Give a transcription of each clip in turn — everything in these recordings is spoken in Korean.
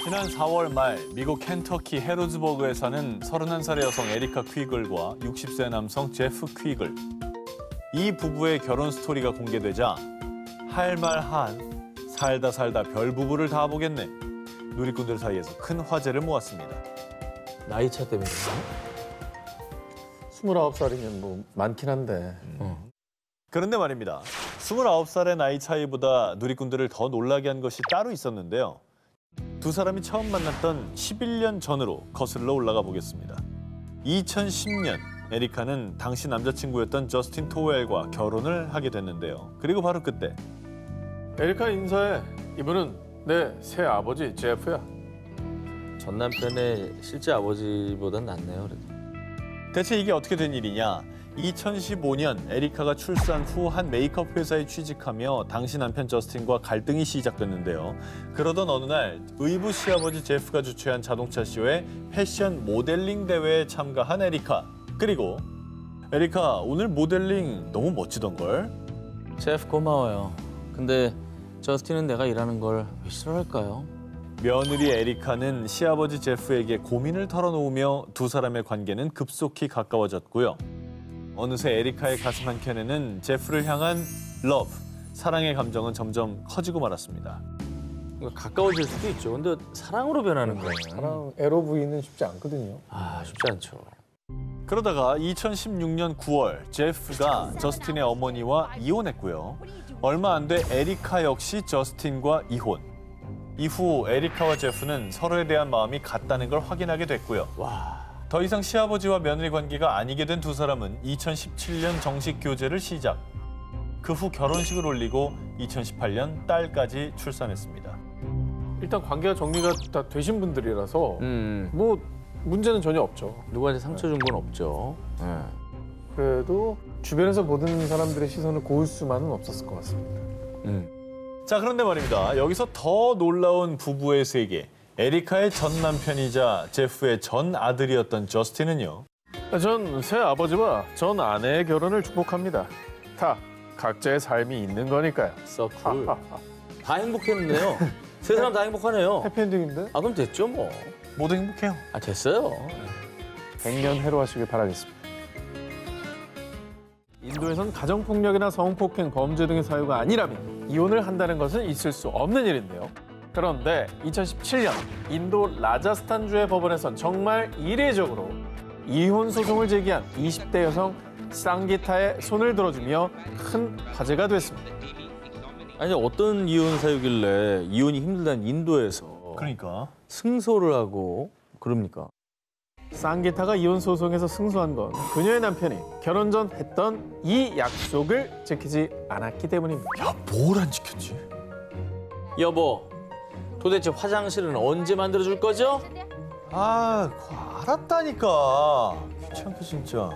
지난 4월 말 미국 켄터키 해로즈버그에 사는 31살의 여성 에리카 퀴글과 60세 남성 제프 퀴글. 이 부부의 결혼 스토리가 공개되자 할 말 한, 살다 별 부부를 다 보겠네. 누리꾼들 사이에서 큰 화제를 모았습니다. 나이 차 때문에 29살이면 뭐 많긴 한데. 그런데 말입니다. 29살의 나이 차이보다 누리꾼들을 더 놀라게 한 것이 따로 있었는데요. 두 사람이 처음 만났던 11년 전으로 거슬러 올라가 보겠습니다. 2010년 에리카는 당시 남자친구였던 저스틴 토웰과 결혼을 하게 됐는데요. 그리고 바로 그때 에리카 인사해. 이분은 내 새 아버지 제프야. 전 남편의 실제 아버지보단 낫네요. 그래도. 대체 이게 어떻게 된 일이냐? 2015년 에리카가 출산 후 한 메이크업 회사에 취직하며 당시 남편 저스틴과 갈등이 시작됐는데요. 그러던 어느 날 의붓 시아버지 제프가 주최한 자동차 쇼에 패션 모델링 대회에 참가한 에리카. 그리고 에리카 오늘 모델링 너무 멋지던걸? 제프 고마워요. 근데 저스틴은 내가 일하는 걸 왜 싫어할까요? 며느리 에리카는 시아버지 제프에게 고민을 털어놓으며 두 사람의 관계는 급속히 가까워졌고요. 어느새 에리카의 가슴 한켠에는 제프를 향한 러브, 사랑의 감정은 점점 커지고 말았습니다. 가까워질 수도 있죠. 근데 사랑으로 변하는 거예요. 사랑 애로 부인은 쉽지 않거든요. 아, 쉽지 않죠. 그러다가 2016년 9월 제프가 저스틴의 어머니와 이혼했고요. 얼마 안 돼 에리카 역시 저스틴과 이혼. 이후 에리카와 제프는 서로에 대한 마음이 같다는 걸 확인하게 됐고요. 더 이상 시아버지와 며느리 관계가 아니게 된 두 사람은 2017년 정식 교제를 시작. 그 후 결혼식을 올리고 2018년 딸까지 출산했습니다. 일단 관계가 정리가 다 되신 분들이라서 뭐 문제는 전혀 없죠. 누구한테 상처 준 건 없죠. 네. 그래도 주변에서 보던 사람들의 시선을 고을 수만은 없었을 것 같습니다. 자, 그런데 말입니다. 여기서 더 놀라운 부부의 세계. 에리카의 전 남편이자 제프의 전 아들이었던 저스틴은요. 전 새 아버지와 전 아내의 결혼을 축복합니다. 다 각자의 삶이 있는 거니까요. So cool. 다 행복했는데요. 세 사람 다 행복하네요. 해피엔딩인데? 아, 그럼 됐죠 뭐. 모두 행복해요. 아, 됐어요. 100년 해로하시길 바라겠습니다. 인도에선 가정폭력이나 성폭행, 범죄 등의 사유가 아니라면 이혼을 한다는 것은 있을 수 없는 일인데요. 그런데 2017년 인도 라자스탄주의 법원에선 정말 이례적으로 이혼 소송을 제기한 20대 여성 쌍기타의 손을 들어주며 큰 화제가 됐습니다. 아니, 어떤 이혼 사유길래 이혼이 힘들다는 인도에서 그러니까. 승소를 하고 그럽니까? 쌍기타가 이혼 소송에서 승소한 건 그녀의 남편이 결혼 전 했던 이 약속을 지키지 않았기 때문입니다. 야, 뭘 안 지켰지? 여보, 도대체 화장실은 언제 만들어줄 거죠? 아, 그거 알았다니까. 귀찮게 진짜.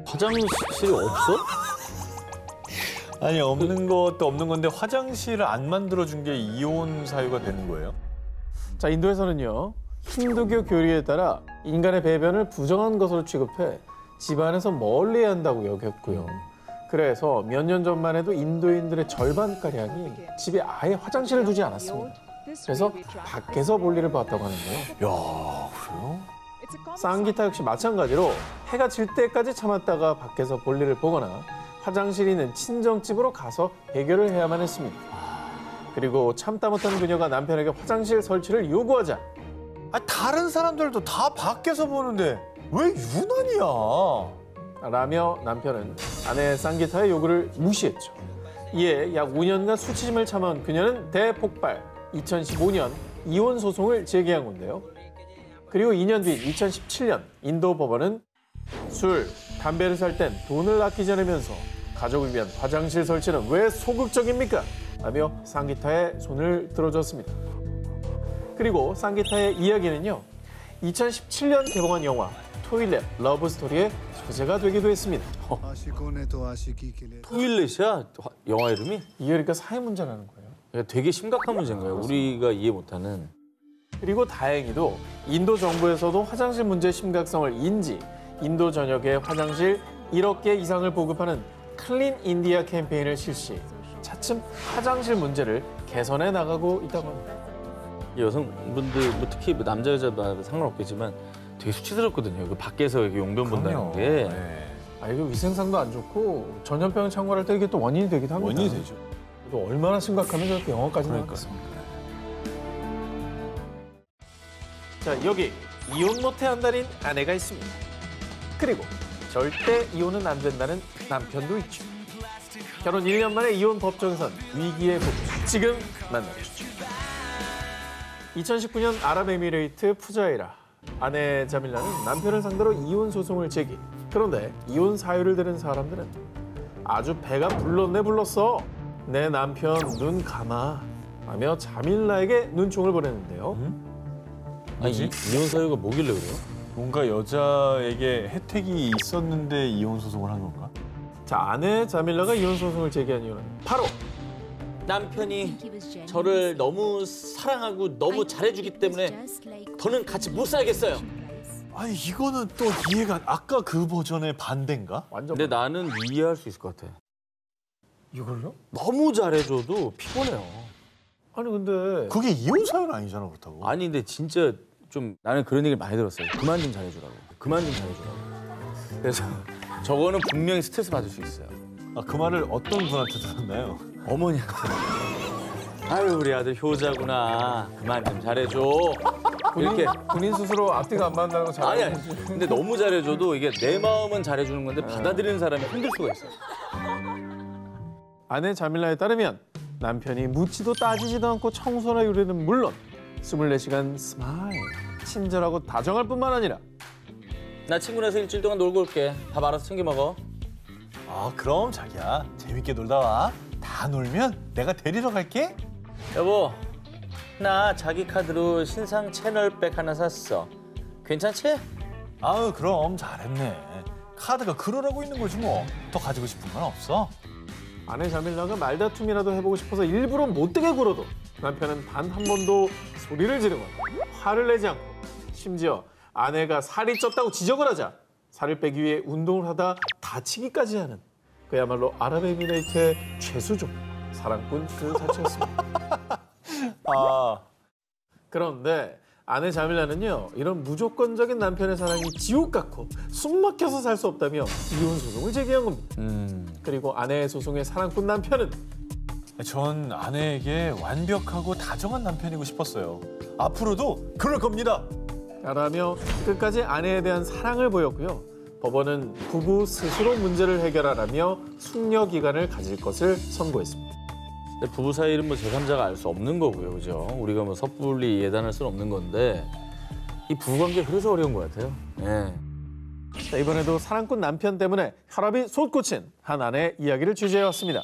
화장실이 없어? 아니, 없는 것도 없는 건데 화장실을 안 만들어준 게 이혼 사유가 되는 거예요? 자, 인도에서는요. 힌두교 교리에 따라 인간의 배변을 부정한 것으로 취급해 집안에서 멀리 한다고 여겼고요. 그래서 몇 년 전만 해도 인도인들의 절반가량이 집에 아예 화장실을 두지 않았습니다. 그래서 밖에서 볼일을 봤다고 하는데요. 야, 그래요? 쌍기타 역시 마찬가지로 해가 질 때까지 참았다가 밖에서 볼일을 보거나 화장실이 있는 친정집으로 가서 해결을 해야만 했습니다. 그리고 참다 못한 그녀가 남편에게 화장실 설치를 요구하자 아, 다른 사람들도 다 밖에서 보는데 왜 유난이야? 라며 남편은 아내의 쌍기타의 요구를 무시했죠. 이에 약 5년간 수치심을 참아온 그녀는 대폭발 2015년 이혼 소송을 제기한 건데요. 그리고 2년 뒤 2017년 인도 법원은 술, 담배를 살 땐 돈을 아끼지 않으면서 가족을 위한 화장실 설치는 왜 소극적입니까? 라며 쌍기타의 손을 들어줬습니다. 그리고 쌍기타의 이야기는요. 2017년 개봉한 영화 토일렛 러브스토리의 소재가 되기도 했습니다. 토일렛이야? 영화 이름이? 이게 그러니까 사회 문제라는 거예요. 되게 심각한 문제인 거예요. 우리가 이해 못하는. 그리고 다행히도 인도 정부에서도 화장실 문제의 심각성을 인지 인도 전역에 화장실 1억 개 이상을 보급하는 클린 인디아 캠페인을 실시. 차츰 화장실 문제를 개선해 나가고 있다고 합니다. 여성분들 뭐 특히 뭐 남자 여자 상관없겠지만 되게 수치스럽거든요. 그 밖에서 이렇게 용변 본다는 게. 네. 아, 이거 위생상도 안 좋고 전염병 창궐할 때 이게 또 원인이 되기도 합니다. 원인이 되죠. 또 얼마나 심각하면 저렇게 영화까지 나왔겠습니까? 자, 여기 이혼 못해 한다는 아내가 있습니다. 그리고 절대 이혼은 안 된다는 남편도 있죠. 결혼 1년 만에 이혼 법정선 위기의 복수. 지금 만나보시죠. 2019년 아랍에미레이트 푸자이라. 아내 자밀라는 남편을 상대로 이혼 소송을 제기. 그런데 이혼 사유를 들은 사람들은 아주 배가 불렀어. 내 남편 눈 감아 하며 자밀라에게 눈총을 보냈는데요. 아니, 이혼 사유가 뭐길래 그래요? 뭔가 여자에게 혜택이 있었는데 이혼 소송을 한 건가? 자, 아내 자밀라가 이혼 소송을 제기한 이유는 바로 남편이 저를 너무 사랑하고 너무 잘해주기 때문에 더는 같이 못 살겠어요. 아니 이거는 또 이해가 아까 그 버전의 반대인가? 완전 근데 나는 이해할 수 있을 것 같아. 이걸요? 너무 잘해줘도 피곤해요. 아니 근데 그게 이혼 사유는 아니잖아 그렇다고. 아니 근데 진짜 좀 나는 그런 얘기를 많이 들었어요. 그만 좀 잘해주라고. 그만 좀 잘해주라고. 그래서 저거는 분명히 스트레스 받을 수 있어요. 아, 그 말을 어떤 분한테 들었나요? 어머니한테. 아유 우리 아들 효자구나. 그만 좀 잘해줘. 이렇게. 본인 스스로 앞뒤가 안 맞는다는 거 잘 아니 알고 아니. 근데 너무 잘해줘도 이게 내 마음은 잘해주는 건데 받아들이는 사람이 힘들 수가 있어요. 아내 자밀라에 따르면 남편이 묻지도 따지지도 않고 청소나 요리는 물론 24시간 스마일, 친절하고 다정할 뿐만 아니라 나 친구네서 일주일 동안 놀고 올게. 밥 알아서 챙겨 먹어. 아 그럼 자기야 재밌게 놀다 와. 다 놀면 내가 데리러 갈게. 여보, 나 자기 카드로 신상 채널백 하나 샀어. 괜찮지? 아유 그럼 잘했네. 카드가 그러라고 있는 거지 뭐. 더 가지고 싶은 건 없어. 아내 자밀라가 말다툼이라도 해보고 싶어서 일부러 못되게 굴어도 남편은 단 한 번도 소리를 지르거나 화를 내지 않고 심지어 아내가 살이 쪘다고 지적을 하자 살을 빼기 위해 운동을 하다 다치기까지 하는 그야말로 아랍에미레이트의 최수종 사랑꾼 그 자체였습니다. 아 그런데 아내 자밀라는요 이런 무조건적인 남편의 사랑이 지옥 같고 숨 막혀서 살 수 없다며 이혼 소송을 제기한 겁니다. 그리고 아내의 소송에 사랑꾼 남편은 전 아내에게 완벽하고 다정한 남편이고 싶었어요. 앞으로도 그럴 겁니다. 라며 끝까지 아내에 대한 사랑을 보였고요. 법원은 부부 스스로 문제를 해결하라며 숙려 기간을 가질 것을 선고했습니다. 근데 부부 사이는 뭐 제3자가 알 수 없는 거고요, 그죠? 우리가 뭐 섣불리 예단할 수는 없는 건데 이 부부관계 그래서 어려운 것 같아요. 네. 자, 이번에도 사랑꾼 남편 때문에 혈압이 솟구친 한 아내의 이야기를 취재해왔습니다.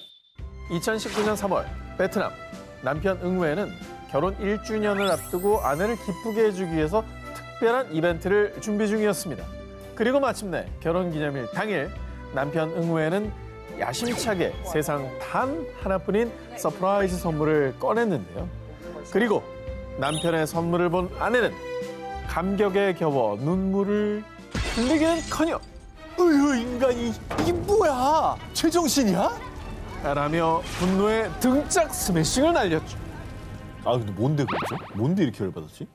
2019년 3월 베트남 남편 응웨는 결혼 1주년을 앞두고 아내를 기쁘게 해주기 위해서 특별한 이벤트를 준비 중이었습니다. 그리고 마침내 결혼기념일 당일 남편 응웨는 야심차게 세상 단 하나뿐인 서프라이즈 선물을 꺼냈는데요. 그리고 남편의 선물을 본 아내는 감격에 겨워 눈물을 흘리기는커녕 으유 인간이 이게 뭐야? 제정신이야? 라며 분노에 등짝 스매싱을 날렸죠. 아 근데 뭔데 그랬죠? 뭔데 이렇게 열받았지?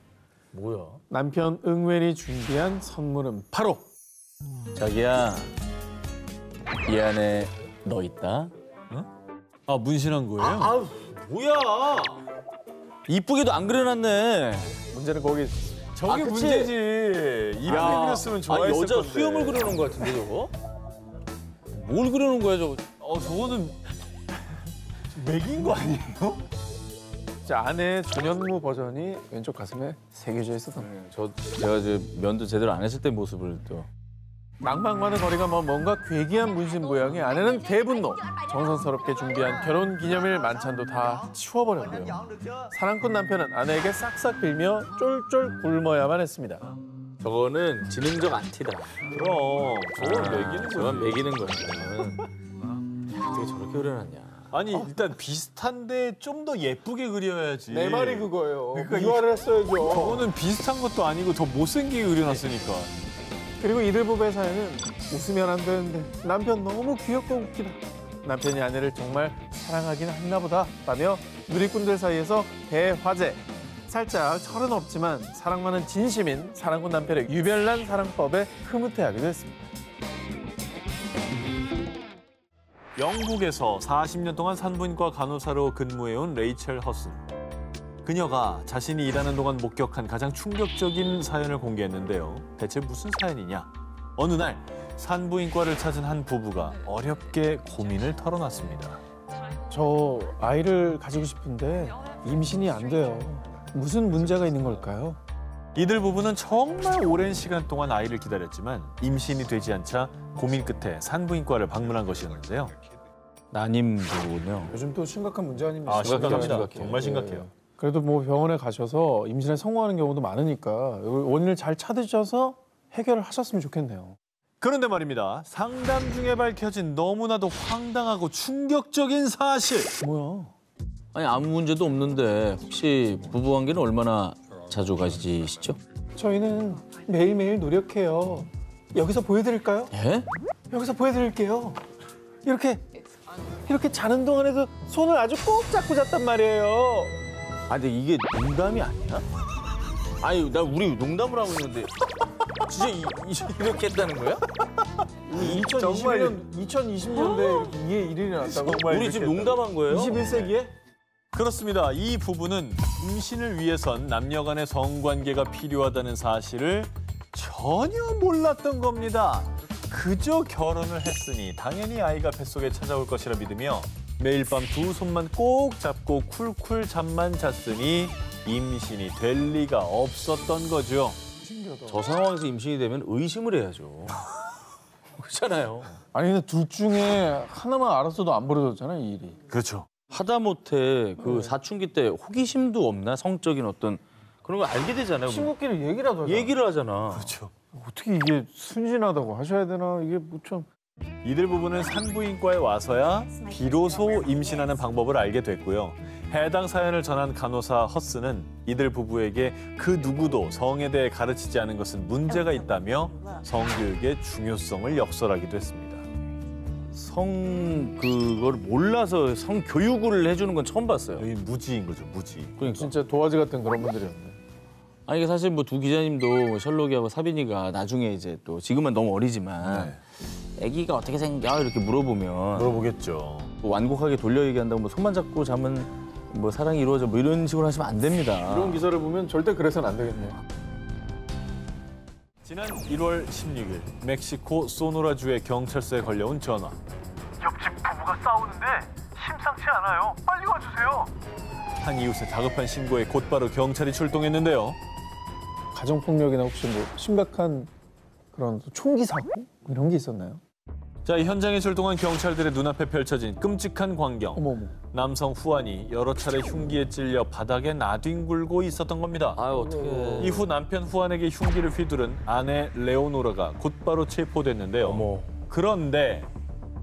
뭐야? 남편 응웬이 준비한 선물은 바로 자기야, 이 안에 너 있다? 아 문신한 거예요? 아우, 뭐야? 이쁘게도 안 그려놨네. 문제는 거기 저게 그치? 문제지. 이쁘게 그렸으면 좋아했을 여자 건데. 수염을 그려놓은 것 같은데 저거? 뭘 그려놓은 거야 저거? 저거는 맥인 거 아니에요? 자, 아내의 전현무 버전이 왼쪽 가슴에 새겨져 있었던 제가 면도 제대로 안 했을 때 모습을 또. 망망과는 거리가 먼 뭔가 괴기한 문신 모양의 아내는 대분노. 정성스럽게 준비한 결혼기념일 만찬도 다 치워버렸고요. 사랑꾼 남편은 아내에게 싹싹 빌며 쫄쫄 굶어야만 했습니다. 저거는 지능적 안티다. 그럼 저건 맥이는 거지. 저건 매기는 거야. 저거는. 어떻게 저렇게 그려놨냐? 아니 일단 비슷한데 좀 더 예쁘게 그려야지. 내 말이 그거예요. 그러니까 이화를 했어야죠. 저거는 비슷한 것도 아니고 더 못생기게 그려놨으니까. 그리고 이들 부부의 사연은 웃으면 안 되는데 남편 너무 귀엽고 웃기다. 남편이 아내를 정말 사랑하긴 했나 보다 라며 누리꾼들 사이에서 대화제. 살짝 철은 없지만 사랑만은 진심인 사랑꾼 남편의 유별난 사랑법에 흐뭇해하기도 했습니다. 영국에서 40년 동안 산부인과 간호사로 근무해온 레이첼 허슨. 그녀가 자신이 일하는 동안 목격한 가장 충격적인 사연을 공개했는데요. 대체 무슨 사연이냐? 어느 날 산부인과를 찾은 한 부부가 어렵게 고민을 털어놨습니다. 저 아이를 가지고 싶은데 임신이 안 돼요. 무슨 문제가 있는 걸까요? 이들 부부는 정말 오랜 시간 동안 아이를 기다렸지만 임신이 되지 않자 고민 끝에 산부인과를 방문한 것이었는데요. 난임 부부군요. 요즘 또 심각한 문제 아닙니까? 심각합니다. 심각해요. 정말 심각해요. 네. 그래도 뭐 병원에 가셔서 임신에 성공하는 경우도 많으니까 원인을 잘 찾으셔서 해결을 하셨으면 좋겠네요. 그런데 말입니다. 상담 중에 밝혀진 너무나도 황당하고 충격적인 사실. 뭐야? 아니 아무 문제도 없는데 혹시 부부관계는 얼마나 자주 가지시죠? 저희는 매일매일 노력해요. 여기서 보여드릴까요? 예? 여기서 보여드릴게요. 이렇게 자는 동안에도 손을 아주 꼭 잡고 잤단 말이에요. 아 근데 이게 농담이 아니야? 아니 나 우리 농담을 하고 있는데 진짜 이렇게 했다는 거야? 2020년대 이게 일이 났다고? 우리 지금 농담한 거예요? 21세기에? 그렇습니다. 이 부부는 임신을 위해선 남녀 간의 성관계가 필요하다는 사실을 전혀 몰랐던 겁니다. 그저 결혼을 했으니 당연히 아이가 뱃속에 찾아올 것이라 믿으며 매일 밤 두 손만 꼭 잡고 쿨쿨 잠만 잤으니 임신이 될 리가 없었던 거죠. 신기하다. 저 상황에서 임신이 되면 의심을 해야죠. 그렇잖아요. 아니 근데 둘 중에 하나만 알았어도 안 벌어졌잖아요, 이 일이. 그렇죠. 하다못해 그 사춘기 때 호기심도 없나? 성적인 어떤 그런 걸 알게 되잖아요. 친구끼리 얘기라도 하자. 얘기를 하잖아. 그렇죠. 어떻게 이게 순진하다고 하셔야 되나? 이게 뭐 좀... 이들 부부는 산부인과에 와서야 비로소 임신하는 방법을 알게 됐고요. 해당 사연을 전한 간호사 허스는 이들 부부에게 그 누구도 성에 대해 가르치지 않은 것은 문제가 있다며 성교육의 중요성을 역설하기도 했습니다. 성 그걸 몰라서 성 교육을 해주는 건 처음 봤어요. 여기 무지인 거죠, 무지. 그러니까. 진짜 도화지 같은 그런 분들이었네. 아니 이게 사실 뭐 두 기자님도 뭐 셜록이하고 사빈이가 나중에 이제 또 지금은 너무 어리지만 아기가 어떻게 생겨 이렇게 물어보면 물어보겠죠. 뭐 완곡하게 돌려 얘기한다고 뭐 손만 잡고 자면 뭐 사랑이 이루어져 뭐 이런 식으로 하시면 안 됩니다. 이런 기사를 보면 절대 그래서는 안 되겠네요. 지난 1월 16일 멕시코 소노라주의 경찰서에 걸려온 전화. 옆집 부부가 싸우는데 심상치 않아요. 빨리 와주세요. 한 이웃의 다급한 신고에 곧바로 경찰이 출동했는데요. 가정폭력이나 혹시 뭐 심각한 그런 총기 사고 이런 게 있었나요? 자, 이 현장에 출동한 경찰들의 눈앞에 펼쳐진 끔찍한 광경. 어머. 남성 후안이 여러 차례 흉기에 찔려 바닥에 나뒹굴고 있었던 겁니다. 아유 어떡해. 이후 남편 후안에게 흉기를 휘두른 아내 레오노라가 곧바로 체포됐는데요. 어머. 그런데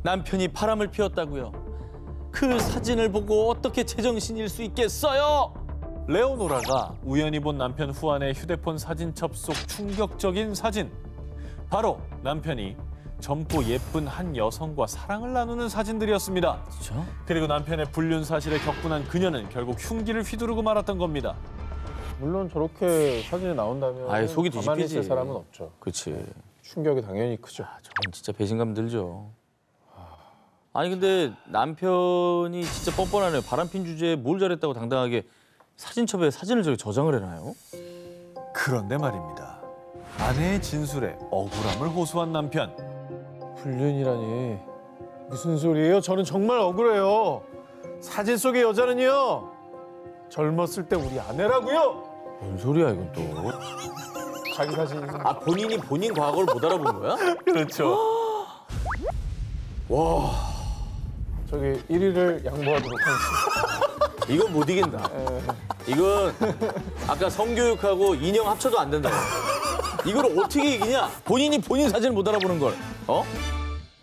남편이 바람을 피웠다고요. 그 사진을 보고 어떻게 제정신일 수 있겠어요? 레오노라가 우연히 본 남편 후안의 휴대폰 사진첩 속 충격적인 사진. 바로 남편이 젊고 예쁜 한 여성과 사랑을 나누는 사진들이었습니다. 그렇죠? 그리고 남편의 불륜 사실에 격분한 그녀는 결국 흉기를 휘두르고 말았던 겁니다. 물론 저렇게 사진이 나온다면 아예 속이 가만히 뒤집히지. 있을 사람은 없죠. 그렇지. 충격이 당연히 크죠. 저건 진짜 배신감 들죠. 아니 근데 남편이 진짜 뻔뻔하네요. 바람핀 주제에 뭘 잘했다고 당당하게 사진첩에 사진을 저렇게 저장을 해놔요? 그런데 말입니다. 아내의 진술에 억울함을 호소한 남편. 불륜이라니 무슨 소리예요? 저는 정말 억울해요. 사진 속의 여자는요 젊었을 때 우리 아내라고요. 뭔 소리야 이건 또. 자기 사진. 아 본인이 본인 과거를 못 알아본 거야? 그렇죠. 저기 1위를 양보하도록 하겠습니다. 이건 못 이긴다. 이건 아까 성교육하고 인형 합쳐도 안 된다. 이걸 어떻게 이기냐? 본인이 본인 사진을 못 알아보는 걸. 어?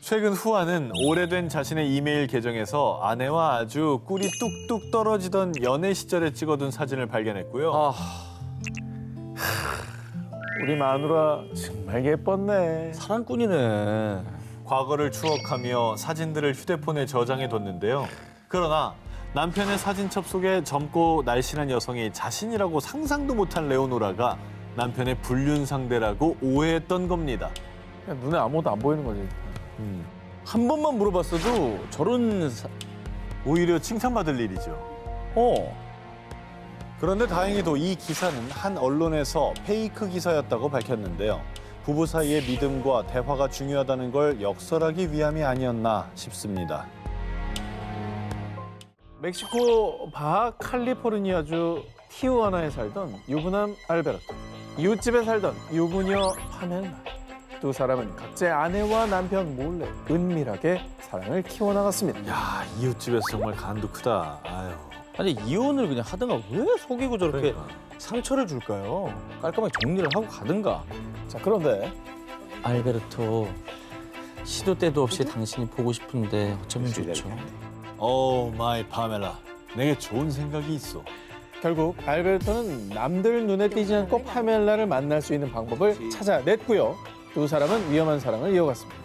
최근 후안은 오래된 자신의 이메일 계정에서 아내와 아주 꿀이 뚝뚝 떨어지던 연애 시절에 찍어둔 사진을 발견했고요. 아, 우리 마누라 정말 예뻤네. 사랑꾼이네. 과거를 추억하며 사진들을 휴대폰에 저장해뒀는데요. 그러나 남편의 사진첩 속에 젊고 날씬한 여성이 자신이라고 상상도 못한 레오노라가 남편의 불륜 상대라고 오해했던 겁니다. 그냥 눈에 아무것도 안 보이는 거지. 한 번만 물어봤어도 오히려 칭찬받을 일이죠. 어. 그런데 다행히도 이 기사는 한 언론에서 페이크 기사였다고 밝혔는데요. 부부 사이의 믿음과 대화가 중요하다는 걸 역설하기 위함이 아니었나 싶습니다. 멕시코 바하 칼리포르니아주 티우아나에 살던 유부남 알베르토, 이웃집에 살던 유부녀 파멜라. 두 사람은 각자의 아내와 남편 몰래 은밀하게 사랑을 키워나갔습니다. 야, 이웃집에서 정말 간도 크다. 아유. 아니 이혼을 그냥 하든가 왜 속이고 저렇게 그러니까. 상처를 줄까요? 깔끔하게 정리를 하고 가든가. 자, 그런데 알베르토, 시도 때도 없이 당신이 보고 싶은데 어쩌면 좋죠. 오 마이 파멜라. 내게 좋은 생각이 있어. 결국 알베르토는 남들 눈에 띄지 않고 파멜라를 만날 수 있는 방법을 찾아냈고요. 두 사람은 위험한 사랑을 이어갔습니다.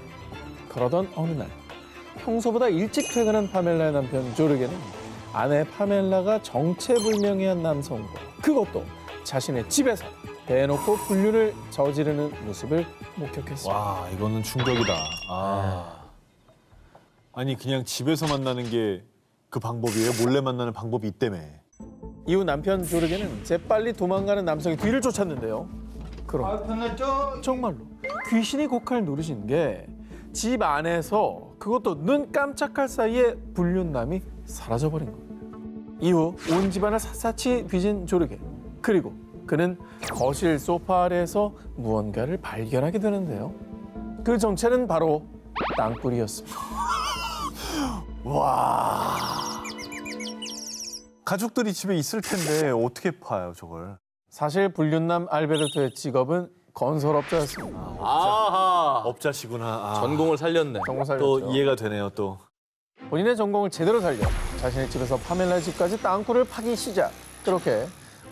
그러던 어느 날 평소보다 일찍 퇴근한 파멜라의 남편 조르게는 아내 파멜라가 정체불명의 한 남성과 그것도 자신의 집에서 대놓고 불륜을 저지르는 모습을 목격했습니다. 와, 이거는 충격이다. 아니 그냥 집에서 만나는 게 그 방법이에요? 몰래 만나는 방법이 있다며. 이후 남편 조르게는 재빨리 도망가는 남성의 뒤를 쫓았는데요. 그럼 정말로 귀신이 곡할 누르신 게 집 안에서 그것도 눈 깜짝할 사이에 불륜남이 사라져버린 거예요. 이후 온 집안을 샅샅이 뒤진 조르게. 그리고 그는 거실 소파 아래에서 무언가를 발견하게 되는데요. 그 정체는 바로 땅굴이었습니다. 와. 가족들이 집에 있을 텐데 어떻게 파요, 저걸? 사실 불륜남 알베르토의 직업은 건설업자였습니다. 아하. 업자시구나. 아. 전공을 살렸네. 전공 살렸죠. 또 이해가 되네요, 또. 본인의 전공을 제대로 살려 자신의 집에서 파멜라의 집까지 땅굴을 파기 시작. 그렇게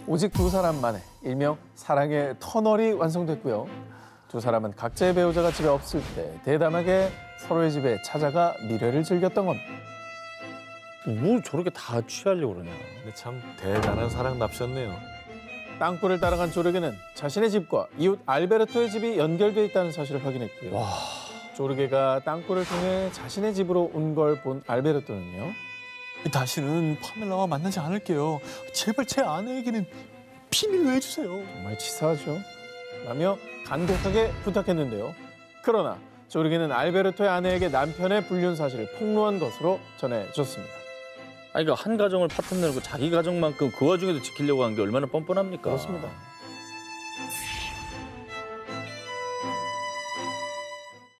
오직 두 사람만의 일명 사랑의 터널이 완성됐고요. 두 사람은 각자의 배우자가 집에 없을 때 대담하게 서로의 집에 찾아가 미래를 즐겼던 겁니다. 뭘 저렇게 다 취하려고 그러냐. 근데 참 대단한 사랑 납셨네요. 땅굴을 따라간 조르게는 자신의 집과 이웃 알베르토의 집이 연결돼 있다는 사실을 확인했고요. 와. 조르게가 땅굴을 통해 자신의 집으로 온 걸 본 알베르토는요. 다시는 파멜라와 만나지 않을게요. 제발 제 아내에게는 비밀로 해주세요. 정말 치사하죠. 라며 간곡하게 부탁했는데요. 그러나 조르게는 알베르토의 아내에게 남편의 불륜 사실을 폭로한 것으로 전해졌습니다. 아니 그러니까 한 가정을 파탄 내고 자기 가정만큼 그 와중에도 지키려고 한 게 얼마나 뻔뻔합니까? 그렇습니다.